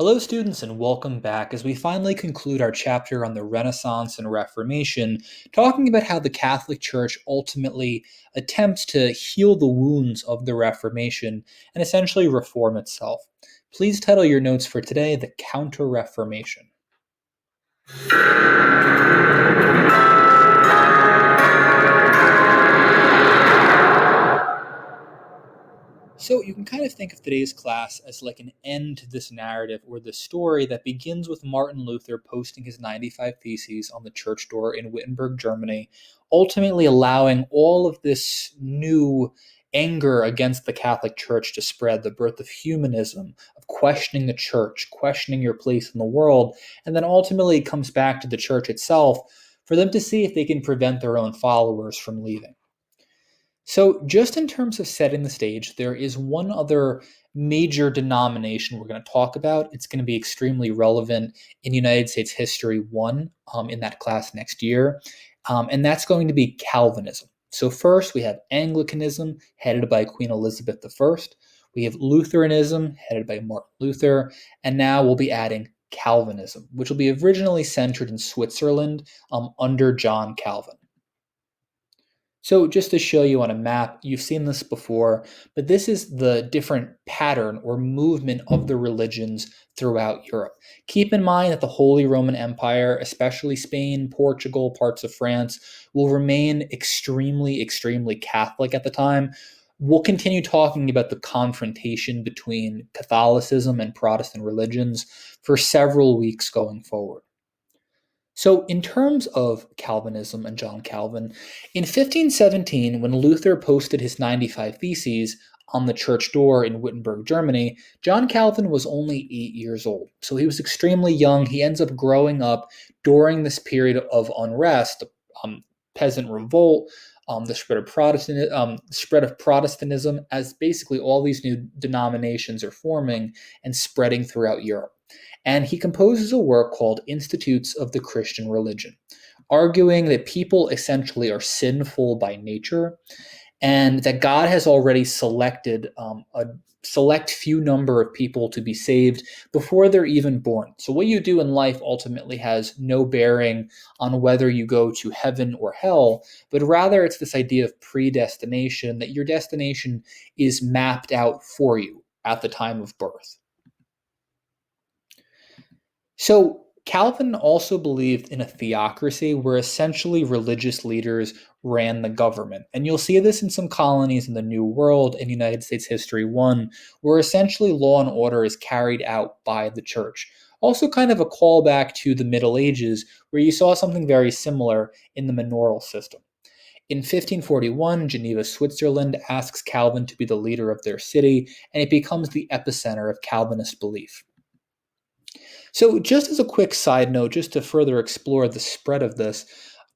Hello, students, and welcome back as we finally conclude our chapter on the Renaissance and Reformation, talking about how the Catholic Church ultimately attempts to heal the wounds of the Reformation and essentially reform itself. Please title your notes for today The Counter Reformation. So you can kind of think of today's class as like an end to this narrative or this story that begins with Martin Luther posting his 95 Theses on the church door in Wittenberg, Germany, ultimately allowing all of this new anger against the Catholic Church to spread, the birth of humanism, of questioning the church, questioning your place in the world, and then ultimately it comes back to the church itself for them to see if they can prevent their own followers from leaving. So, just in terms of setting the stage, there is one other major denomination we're going to talk about. It's going to be extremely relevant in United States History 1 in that class next year, and that's going to be Calvinism. So, first we have Anglicanism, headed by Queen Elizabeth I. We have Lutheranism, headed by Martin Luther, and now we'll be adding Calvinism, which will be originally centered in Switzerland under John Calvin. So just to show you on a map, you've seen this before, but this is the different pattern or movement of the religions throughout Europe. Keep in mind that the Holy Roman Empire, especially Spain, Portugal, parts of France, will remain extremely Catholic at the time. We'll continue talking about the confrontation between Catholicism and Protestant religions for several weeks going forward. So, in terms of Calvinism and John Calvin, in 1517, when Luther posted his 95 Theses on the church door in Wittenberg, Germany, John Calvin was only 8 years old. So, he was extremely young. He ends up growing up during this period of unrest, peasant revolt, the spread of Protestantism, as basically all these new denominations are forming and spreading throughout Europe. And he composes a work called Institutes of the Christian Religion, arguing that people essentially are sinful by nature and that God has already selected a select few number of people to be saved before they're even born. So what you do in life ultimately has no bearing on whether you go to heaven or hell, but rather it's this idea of predestination, that your destination is mapped out for you at the time of birth. So Calvin also believed in a theocracy where essentially religious leaders ran the government. And you'll see this in some colonies in the New World in United States History 1, where essentially law and order is carried out by the church. Also kind of a callback to the Middle Ages, where you saw something very similar in the manorial system. In 1541, Geneva, Switzerland asks Calvin to be the leader of their city, and it becomes the epicenter of Calvinist belief. So, just as a quick side note, just to further explore the spread of this,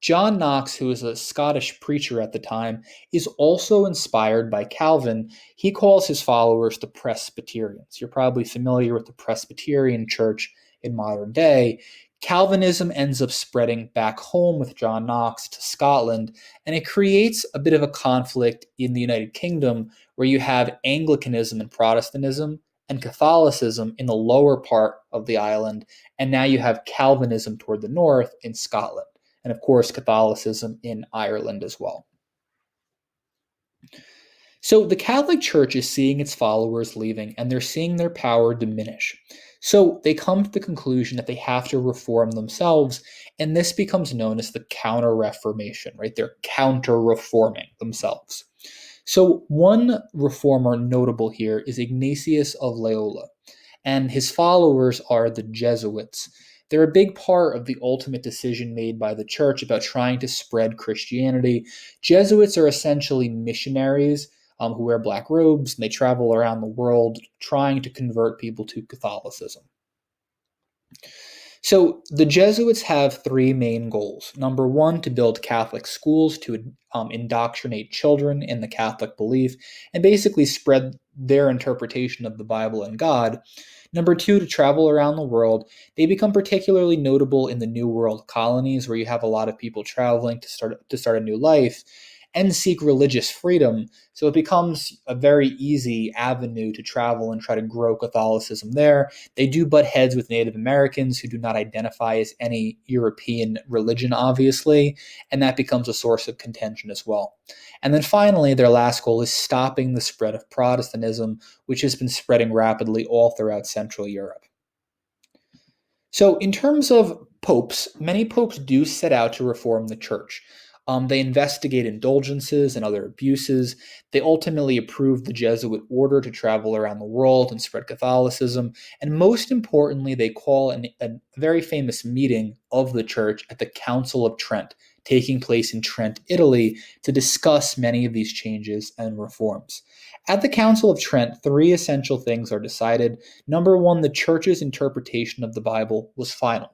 John Knox, who was a Scottish preacher at the time, is also inspired by Calvin. He calls his followers the Presbyterians. You're probably familiar with the Presbyterian Church in modern day. Calvinism ends up spreading back home with John Knox to Scotland, and it creates a bit of a conflict in the United Kingdom where you have Anglicanism and Protestantism and Catholicism in the lower part of the island, and now you have Calvinism toward the north in Scotland, and of course Catholicism in Ireland as well. So the Catholic Church is seeing its followers leaving, and they're seeing their power diminish. So they come to the conclusion that they have to reform themselves, and this becomes known as the Counter Reformation, right? They're counter reforming themselves. So one reformer notable here is Ignatius of Loyola, and his followers are the Jesuits. They're a big part of the ultimate decision made by the church about trying to spread Christianity. Jesuits are essentially missionaries who wear black robes, and they travel around the world trying to convert people to Catholicism. So the Jesuits have three main goals. Number one, to build Catholic schools to indoctrinate children in the Catholic belief and basically spread their interpretation of the Bible and God. Number two, to travel around the world. They become particularly notable in the New World colonies where you have a lot of people traveling to start a new life. and seek religious freedom. So it becomes a very easy avenue to travel and try to grow Catholicism there. They do butt heads with Native Americans who do not identify as any European religion, obviously, and that becomes a source of contention as well. And then finally, their last goal is stopping the spread of Protestantism, which has been spreading rapidly all throughout Central Europe. So, in terms of popes, many popes do set out to reform the church. They investigate indulgences and other abuses. They ultimately approve the Jesuit order to travel around the world and spread Catholicism. And most importantly, they call a very famous meeting of the church at the Council of Trent, taking place in Trent, Italy, to discuss many of these changes and reforms. At the Council of Trent, three essential things are decided. Number one, the church's interpretation of the Bible was final.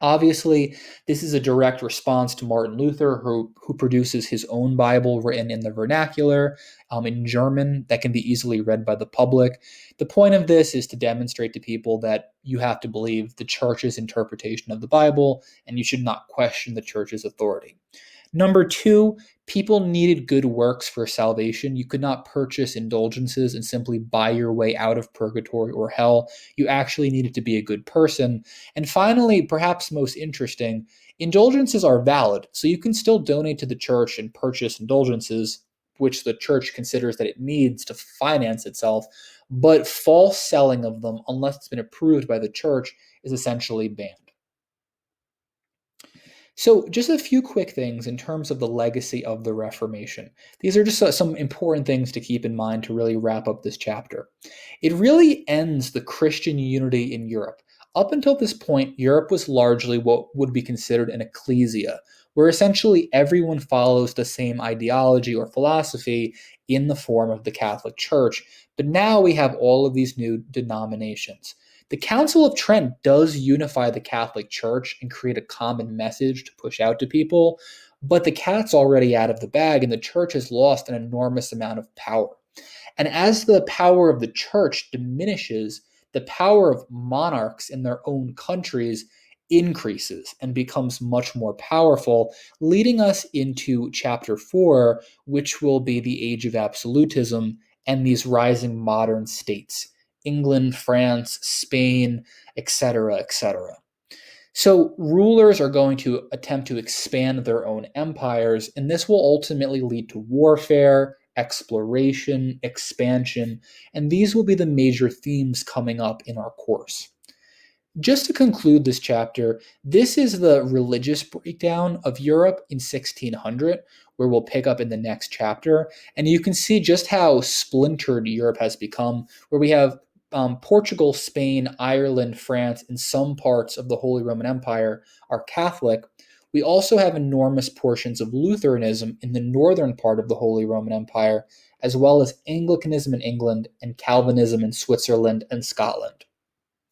Obviously, this is a direct response to Martin Luther, who produces his own Bible written in the vernacular, in German, that can be easily read by the public. The point of this is to demonstrate to people that you have to believe the church's interpretation of the Bible, and you should not question the church's authority. Number two, people needed good works for salvation. You could not purchase indulgences and simply buy your way out of purgatory or hell. You actually needed to be a good person. And finally, perhaps most interesting, indulgences are valid. So you can still donate to the church and purchase indulgences, which the church considers that it needs to finance itself. But false selling of them, unless it's been approved by the church, is essentially banned. So, just a few quick things in terms of the legacy of the Reformation. These are just some important things to keep in mind to really wrap up this chapter. It really ends the Christian unity in Europe. Up until this point, Europe was largely what would be considered an ecclesia, where essentially everyone follows the same ideology or philosophy in the form of the Catholic Church. But now we have all of these new denominations. The Council of Trent does unify the Catholic Church and create a common message to push out to people, but the cat's already out of the bag and the church has lost an enormous amount of power. And as the power of the church diminishes, the power of monarchs in their own countries increases and becomes much more powerful, leading us into chapter 4, which will be the age of absolutism and these rising modern states. England, France, Spain, etc., etc. So rulers are going to attempt to expand their own empires, and this will ultimately lead to warfare, exploration, expansion, and these will be the major themes coming up in our course. Just to conclude this chapter, this is the religious breakdown of Europe in 1600, where we'll pick up in the next chapter. And you can see just how splintered Europe has become, where we have Portugal, Spain, Ireland, France, and some parts of the Holy Roman Empire are Catholic. We also have enormous portions of Lutheranism in the northern part of the Holy Roman Empire, as well as Anglicanism in England and Calvinism in Switzerland and Scotland.